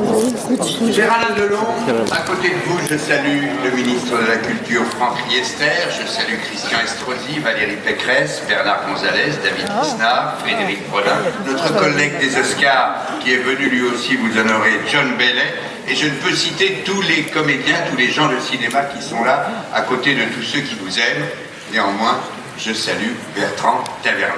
Cher Alain Delon, à côté de vous, je salue le ministre de la Culture Franck Riester, je salue Christian Estrosi, Valérie Pécresse, Bernard Gonzalez, David Lisnard, Frédéric Brodin, notre collègue des Oscars qui est venu lui aussi vous honorer, John Bailey, et je ne peux citer tous les comédiens, tous les gens de cinéma qui sont là, à côté de tous ceux qui vous aiment. Néanmoins, je salue Bertrand Tavernier.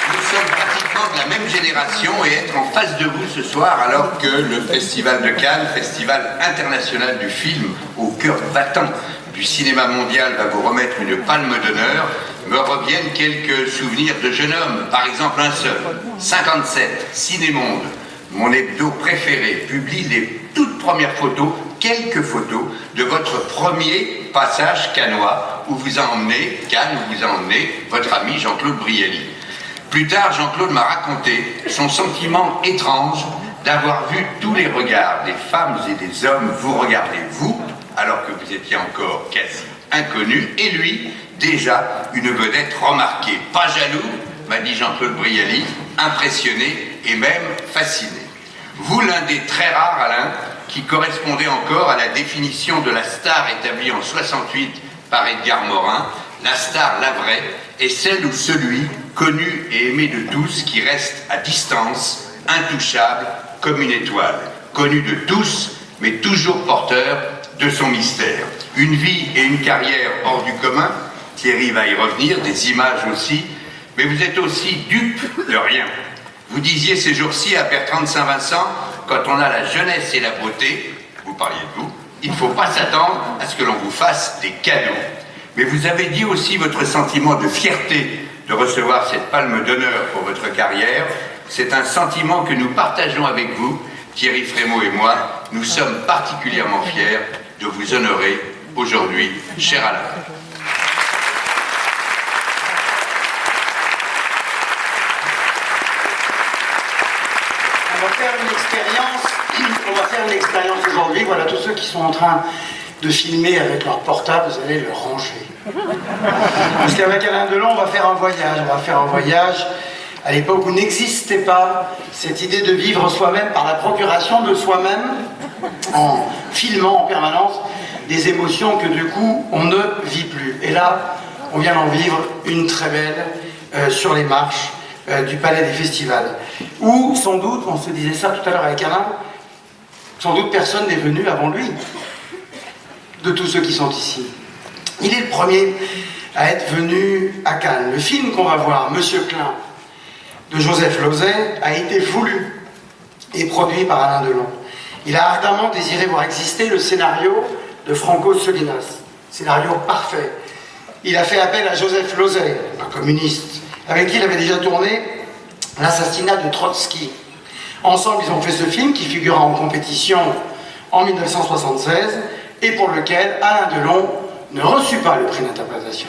Nous sommes pratiquement de la même génération et être en face de vous ce soir alors que le Festival de Cannes, Festival international du film au cœur battant du cinéma mondial, va vous remettre une palme d'honneur, me reviennent quelques souvenirs de jeune homme. Par exemple un seul, 57, Cinémonde, mon hebdo préféré, publie les toutes premières photos, quelques photos de votre premier passage cannois où vous a emmené, Cannes, où vous a emmené votre ami Jean-Claude Brialy. Plus tard, Jean-Claude m'a raconté son sentiment étrange d'avoir vu tous les regards des femmes et des hommes vous regarder, vous, alors que vous étiez encore quasi inconnu, et lui, déjà une vedette remarquée. Pas jaloux, m'a dit Jean-Claude Brialy, impressionné et même fasciné. Vous, l'un des très rares, Alain, qui correspondait encore à la définition de la star établie en 68 par Edgar Morin, la star, la vraie, est celle ou celui connu et aimé de tous, qui reste à distance, intouchable comme une étoile, connu de tous, mais toujours porteur de son mystère. Une vie et une carrière hors du commun, Thierry va y revenir, des images aussi, mais vous êtes aussi dupe de rien. Vous disiez ces jours-ci à Bertrand de Saint-Vincent, quand on a la jeunesse et la beauté, vous parliez de vous, il ne faut pas s'attendre à ce que l'on vous fasse des cadeaux. Mais vous avez dit aussi votre sentiment de fierté de recevoir cette palme d'honneur pour votre carrière. C'est un sentiment que nous partageons avec vous, Thierry Frémaux et moi. Nous sommes particulièrement fiers de vous honorer aujourd'hui, cher Alain. On va faire une expérience aujourd'hui. Voilà, tous ceux qui sont en train de filmer avec leur portable, vous allez le ranger. Parce qu'avec Alain Delon, on va faire un voyage. À l'époque où n'existait pas cette idée de vivre soi-même par la procuration de soi-même, en filmant en permanence des émotions que du coup, on ne vit plus. Et là, on vient d'en vivre une très belle sur les marches du Palais des Festivals. Où, sans doute, on se disait ça tout à l'heure avec Alain, sans doute personne n'est venu avant lui, de tous ceux qui sont ici. Il est le premier à être venu à Cannes. Le film qu'on va voir, Monsieur Klein, de Joseph Losey, a été voulu et produit par Alain Delon. Il a ardemment désiré voir exister le scénario de Franco Solinas. Scénario parfait. Il a fait appel à Joseph Losey, un communiste, avec qui il avait déjà tourné l'assassinat de Trotsky. Ensemble, ils ont fait ce film qui figura en compétition en 1976 et pour lequel Alain Delon ne reçut pas le prix d'interprétation.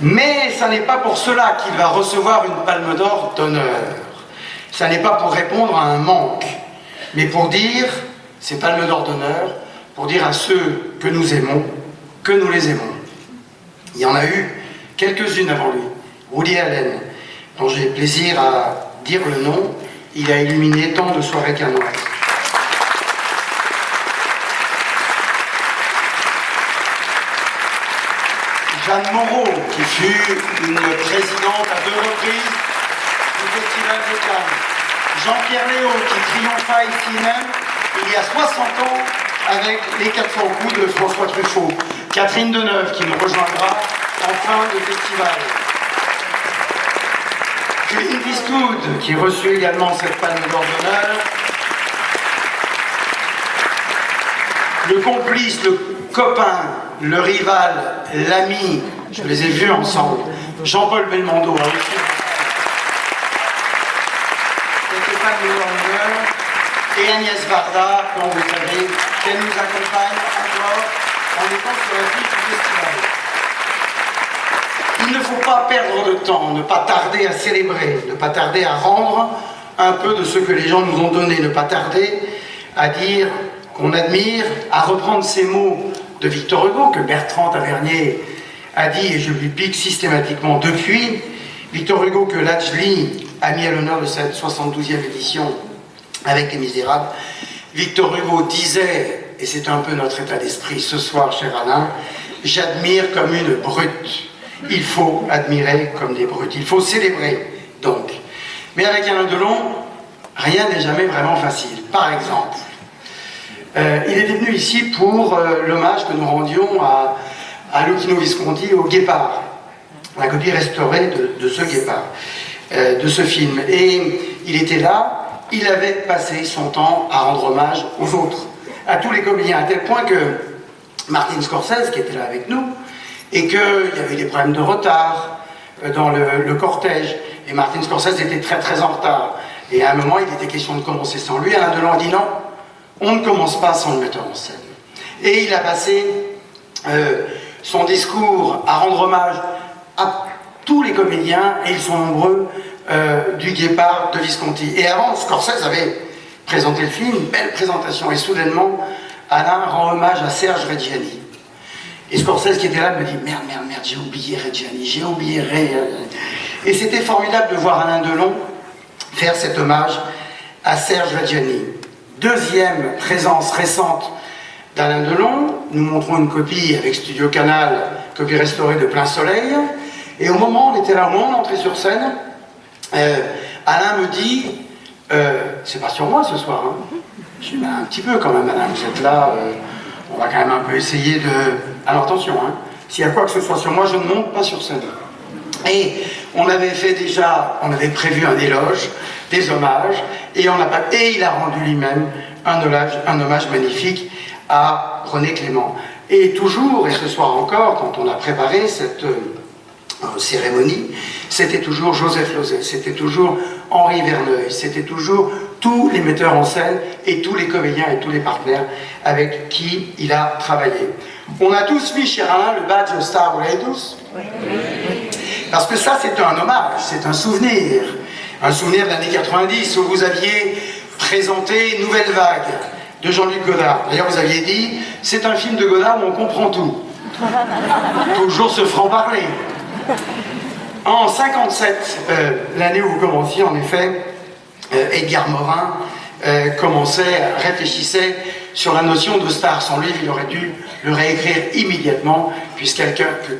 Mais ça n'est pas pour cela qu'il va recevoir une palme d'or d'honneur. Ça n'est pas pour répondre à un manque, mais pour dire, ces palmes d'or d'honneur, pour dire à ceux que nous aimons, que nous les aimons. Il y en a eu quelques-unes avant lui. Woody Allen, dont j'ai plaisir à dire le nom, il a illuminé tant de soirées cannoises. Jeanne Moreau, qui fut une présidente à 2 reprises du Festival de Cannes. Jean-Pierre Léaud, qui triompha ici même, il y a 60 ans, avec les 400 coups de François Truffaut. Catherine Deneuve, qui nous rejoindra en fin de festival. Clint Eastwood, qui reçut également cette palme d'or d'honneur. Le complice, le copain, le rival, l'ami, je les ai vus ensemble, Jean-Paul Belmondo a reçu cette palme d'or d'honneur, et Agnès Varda, dont vous savez qu'elle nous accompagne encore en étant sur la fiche du festival. Il ne faut pas perdre de temps, ne pas tarder à célébrer, ne pas tarder à rendre un peu de ce que les gens nous ont donné, ne pas tarder à dire qu'on admire, à reprendre ces mots de Victor Hugo, que Bertrand Tavernier a dit, et je lui pique systématiquement depuis. Victor Hugo que Lajli a mis à l'honneur de cette 72e édition avec Les Misérables. Victor Hugo disait, et c'est un peu notre état d'esprit ce soir, cher Alain, j'admire comme une brute. Il faut admirer comme des brutes. Il faut célébrer, donc. Mais avec Alain Delon, rien n'est jamais vraiment facile. Par exemple, il était venu ici pour l'hommage que nous rendions à Luchino Visconti au Guépard, la copie restaurée de ce Guépard, de ce film. Et il était là, il avait passé son temps à rendre hommage aux autres, à tous les comédiens, à tel point que Martin Scorsese, qui était là avec nous, et qu'il y avait eu des problèmes de retard dans le cortège, et Martin Scorsese était très très en retard. Et à un moment, il était question de commencer sans lui. Alain Delon a dit non, on ne commence pas sans le metteur en scène. Et il a passé son discours à rendre hommage à tous les comédiens, et ils sont nombreux, du Guépard de Visconti. Et avant, Scorsese avait présenté le film, une belle présentation, et soudainement, Alain rend hommage à Serge Reggiani. Et Scorsese qui était là me dit merde, j'ai oublié Reggiani, j'ai oublié Et c'était formidable de voir Alain Delon faire cet hommage à Serge Reggiani. Deuxième présence récente d'Alain Delon, nous montrons une copie avec Studio Canal, copie restaurée de Plein Soleil, et au moment, on était là, au moment on entrait sur scène, Alain me dit c'est pas sur moi ce soir, hein. Je dis un petit peu quand même, Alain, vous êtes là, on va quand même un peu essayer de... Alors attention, hein, s'il y a quoi que ce soit sur moi, je ne monte pas sur scène. Et on avait fait déjà, on avait prévu un éloge, des hommages, et il a rendu lui-même un hommage magnifique à René Clément. Et toujours, et ce soir encore, quand on a préparé cette cérémonie, c'était toujours Joseph Losey, c'était toujours Henri Verneuil, c'était toujours tous les metteurs en scène et tous les comédiens et tous les partenaires avec qui il a travaillé. On a tous mis, cher Alain, le badge Star, vous l'avez tous ? Oui. Parce que ça, c'est un hommage, c'est un souvenir de l'année 90 où vous aviez présenté Nouvelle Vague de Jean-Luc Godard. D'ailleurs, vous aviez dit, c'est un film de Godard où on comprend tout. Toujours ce franc-parler. En 57, l'année où vous commenciez, en effet, Edgar Morin réfléchissait sur la notion de star. Son livre, il aurait dû le réécrire immédiatement, puisque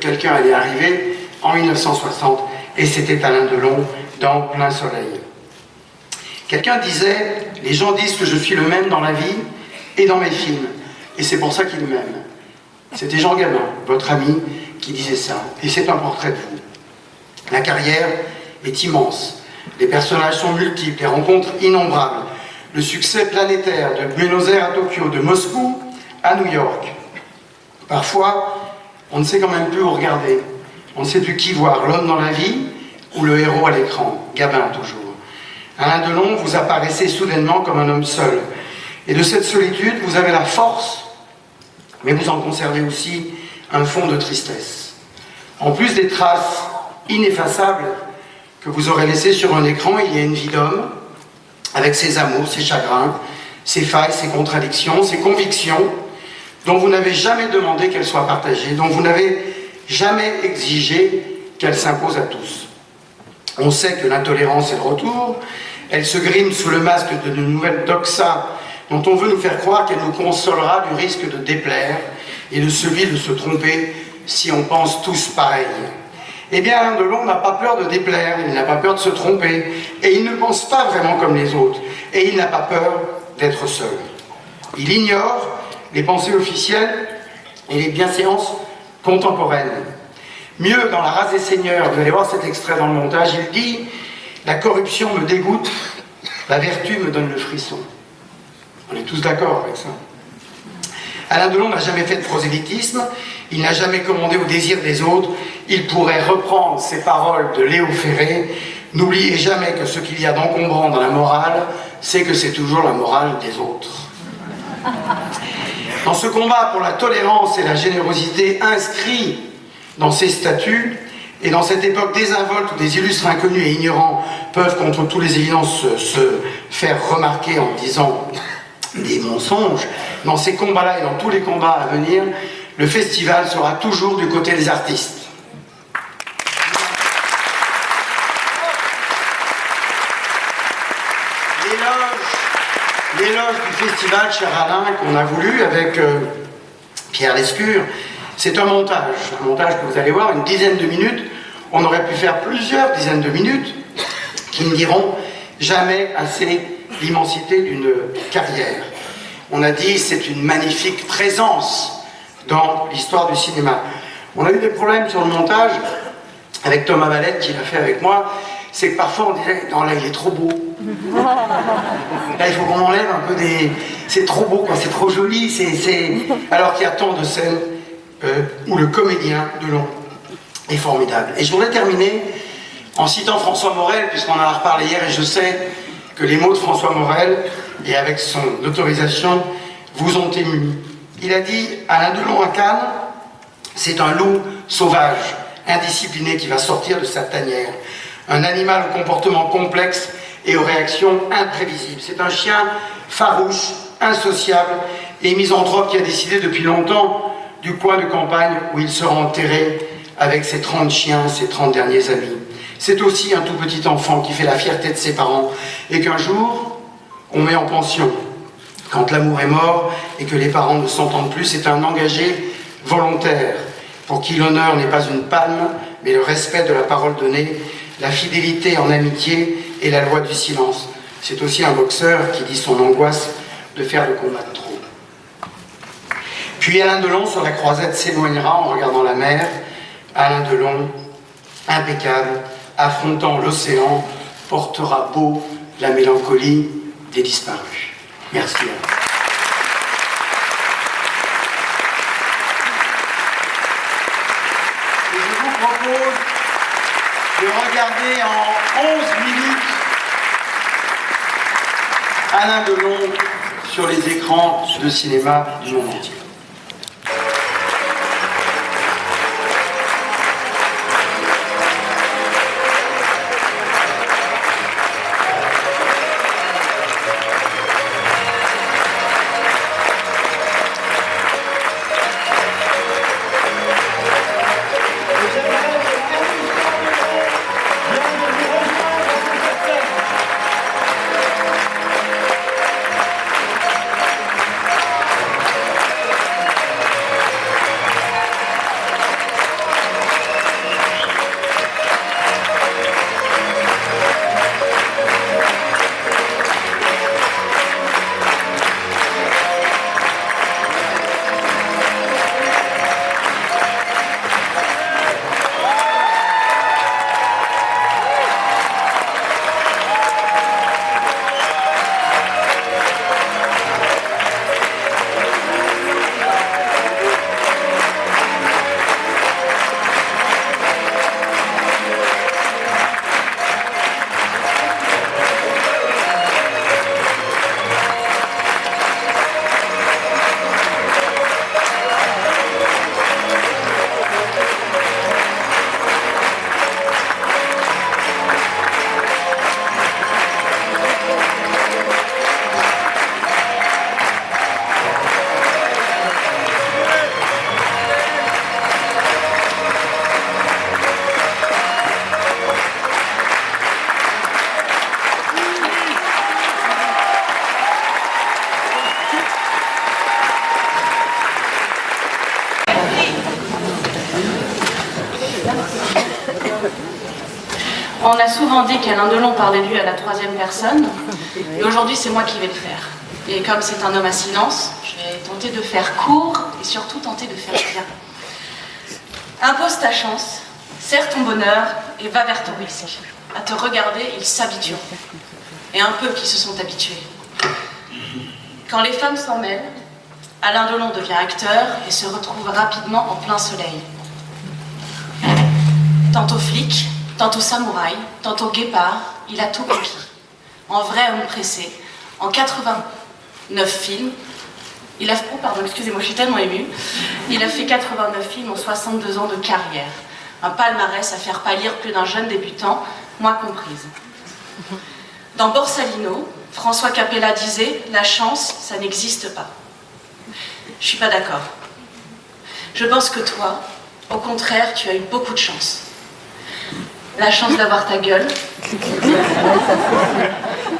quelqu'un allait arriver en 1960, et c'était Alain Delon dans Plein Soleil. Quelqu'un disait, les gens disent que je suis le même dans la vie et dans mes films, et c'est pour ça qu'ils m'aiment. C'était Jean Gabin, votre ami, qui disait ça, et c'est un portrait de vous. La carrière est immense, les personnages sont multiples, les rencontres innombrables, le succès planétaire de Buenos Aires à Tokyo, de Moscou à New York. Parfois, on ne sait quand même plus où regarder, on ne sait plus qui voir, l'homme dans la vie ou le héros à l'écran, Gabin toujours. Alain Delon, vous apparaissez soudainement comme un homme seul, et de cette solitude, vous avez la force, mais vous en conservez aussi un fond de tristesse. En plus des traces ineffaçables que vous aurez laissées sur un écran, il y a une vie d'homme, avec ses amours, ses chagrins, ses failles, ses contradictions, ses convictions, dont vous n'avez jamais demandé qu'elles soient partagées, dont vous n'avez jamais exigé qu'elles s'imposent à tous. On sait que l'intolérance est de retour, elle se grime sous le masque de nouvelles doxa dont on veut nous faire croire qu'elle nous consolera du risque de déplaire et de celui de se tromper si on pense tous pareil. Eh bien, Alain Delon n'a pas peur de déplaire, il n'a pas peur de se tromper, et il ne pense pas vraiment comme les autres, et il n'a pas peur d'être seul. Il ignore les pensées officielles et les bienséances contemporaines. Mieux, dans La Race des Seigneurs, vous allez voir cet extrait dans le montage, il dit « La corruption me dégoûte, la vertu me donne le frisson ». On est tous d'accord avec ça. Alain Delon n'a jamais fait de prosélytisme, il n'a jamais commandé au désir des autres, il pourrait reprendre ces paroles de Léo Ferré. N'oubliez jamais que ce qu'il y a d'encombrant dans la morale, c'est que c'est toujours la morale des autres. Dans ce combat pour la tolérance et la générosité inscrits dans ces statuts, et dans cette époque désinvolte où des illustres inconnus et ignorants peuvent contre toutes les évidences se faire remarquer en disant des mensonges, dans ces combats-là et dans tous les combats à venir, le festival sera toujours du côté des artistes. L'éloge du festival, cher Alain, qu'on a voulu avec Pierre Lescure, c'est un montage que vous allez voir, une dizaine de minutes. On aurait pu faire plusieurs dizaines de minutes qui ne diront jamais assez l'immensité d'une carrière. On a dit c'est une magnifique présence dans l'histoire du cinéma. On a eu des problèmes sur le montage avec Thomas Valette qui l'a fait avec moi, c'est que parfois on disait non là il est trop beau. Là il faut qu'on enlève un peu des... C'est trop beau quoi, c'est trop joli, alors qu'il y a tant de scènes où le comédien Delon est formidable. Et je voudrais terminer en citant François Morel, puisqu'on en a reparlé hier, et je sais que les mots de François Morel, et avec son autorisation, vous ont ému. Il a dit, Alain Delon à Cannes, c'est un loup sauvage, indiscipliné, qui va sortir de sa tanière. Un animal au comportement complexe et aux réactions imprévisibles. C'est un chien farouche, insociable et misanthrope qui a décidé depuis longtemps du coin de campagne où il sera enterré avec ses 30 chiens, ses 30 derniers amis. C'est aussi un tout petit enfant qui fait la fierté de ses parents et qu'un jour, on met en pension. Quand l'amour est mort et que les parents ne s'entendent plus, c'est un engagé volontaire pour qui l'honneur n'est pas une palme, mais le respect de la parole donnée, la fidélité en amitié et la loi du silence. C'est aussi un boxeur qui dit son angoisse de faire le combat de trop. Puis Alain Delon sur la croisette s'éloignera en regardant la mer. Alain Delon, impeccable, affrontant l'océan, portera beau la mélancolie des disparus. Merci. Et je vous propose de regarder en 11 minutes Alain Delon sur les écrans de cinéma du monde entier. On a souvent dit qu'Alain Delon parlait de lui à la troisième personne, et aujourd'hui c'est moi qui vais le faire. Et comme c'est un homme à silence, je vais tenter de faire court et surtout tenter de faire bien. Impose ta chance, serre ton bonheur et va vers ton risque. À te regarder, ils s'habituent. Et un peu qui se sont habitués. Quand les femmes s'en mêlent, Alain Delon devient acteur et se retrouve rapidement en plein soleil. Tantôt flic, tantôt samouraï, tantôt guépard, il a tout conquis. En vrai homme pressé, en 89 films, il a... Oh pardon, excusez-moi, je suis tellement émue. Il a fait 89 films en 62 ans de carrière. Un palmarès à faire pâlir plus d'un jeune débutant, moi comprise. Dans Borsalino, François Capella disait « La chance, ça n'existe pas ». Je suis pas d'accord. Je pense que toi, au contraire, tu as eu beaucoup de chance. La chance d'avoir ta gueule,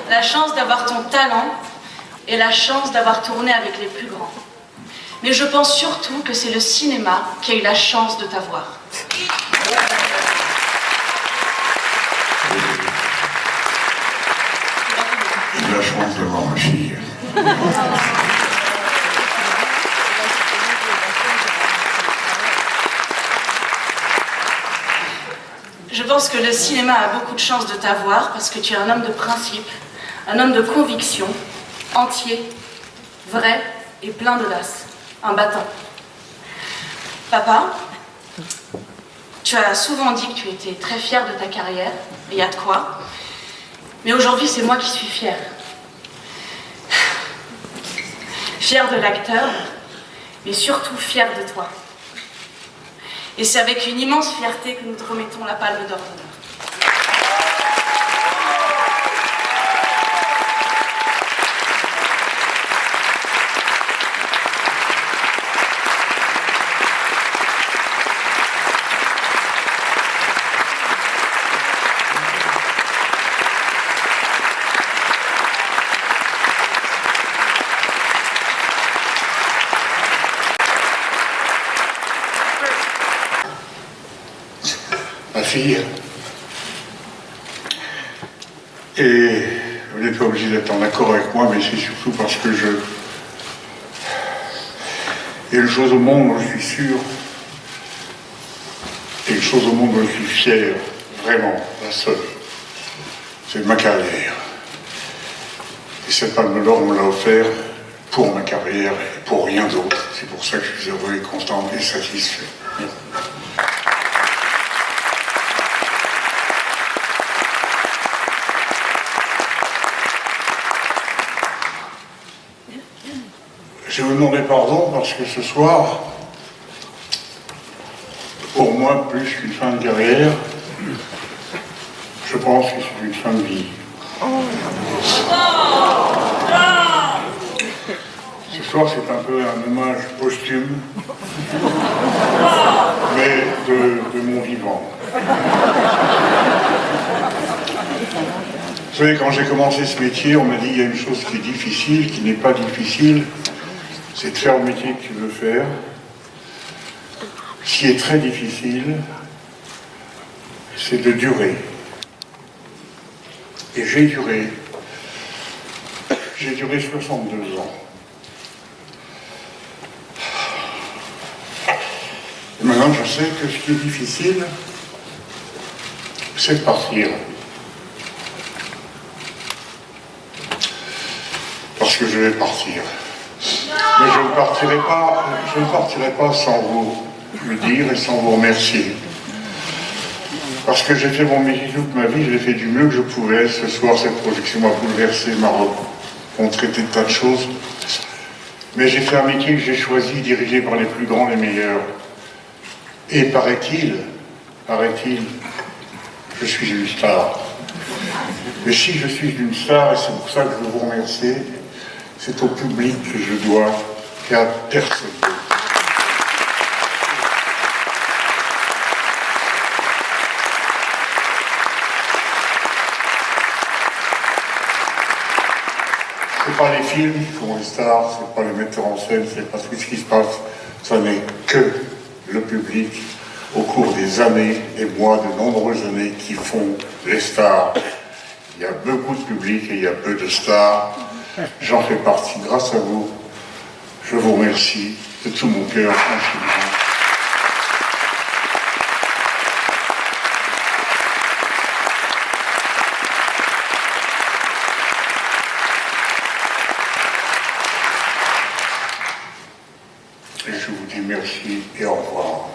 la chance d'avoir ton talent et la chance d'avoir tourné avec les plus grands. Mais je pense surtout que c'est le cinéma qui a eu la chance de t'avoir. J'ai la chance d'avoir ma fille. Je pense que le cinéma a beaucoup de chance de t'avoir parce que tu es un homme de principe, un homme de conviction, entier, vrai et plein d'audace, un battant. Papa, tu as souvent dit que tu étais très fier de ta carrière, et il y a de quoi, mais aujourd'hui c'est moi qui suis fière. Fière de l'acteur, mais surtout fière de toi. Et c'est avec une immense fierté que nous te remettons la Palme d'Or d'honneur. Ma fille. Et vous n'êtes pas obligé d'être en accord avec moi, mais c'est surtout parce que il y a une chose au monde dont je suis sûr, et une chose au monde dont je suis fier, vraiment, la seule, c'est ma carrière. Et cette Palme d'Or, on me l'a offert pour ma carrière et pour rien d'autre. C'est pour ça que je suis heureux et content et satisfait. Je vais vous demander pardon parce que ce soir, pour moi, plus qu'une fin de carrière, je pense que c'est une fin de vie. Ce soir, c'est un peu un hommage posthume, mais de mon vivant. Vous savez, quand j'ai commencé ce métier, on m'a dit il y a une chose qui est difficile, qui n'est pas difficile, c'est de faire le métier que tu veux faire. Ce qui est très difficile, c'est de durer. Et j'ai duré 62 ans. Et maintenant, je sais que ce qui est difficile, c'est de partir. Parce que je vais partir. Mais je ne partirai pas sans vous le dire et sans vous remercier. Parce que j'ai fait mon métier toute ma vie, je l'ai fait du mieux que je pouvais. Ce soir, cette projection m'a bouleversé, m'a montré des tas de choses. Mais j'ai fait un métier que j'ai choisi, dirigé par les plus grands, les meilleurs. Et paraît-il, je suis une star. Et si je suis une star, et c'est pour ça que je veux vous remercier, c'est au public que je dois, et à personne. C'est pas les films qui font les stars, c'est pas les metteurs en scène, c'est pas tout ce qui se passe. Ça n'est que le public au cours des années, des mois, de nombreuses années qui font les stars. Il y a beaucoup de public et il y a peu de stars. J'en fais partie grâce à vous. Je vous remercie de tout mon cœur infiniment. Et je vous dis merci et au revoir.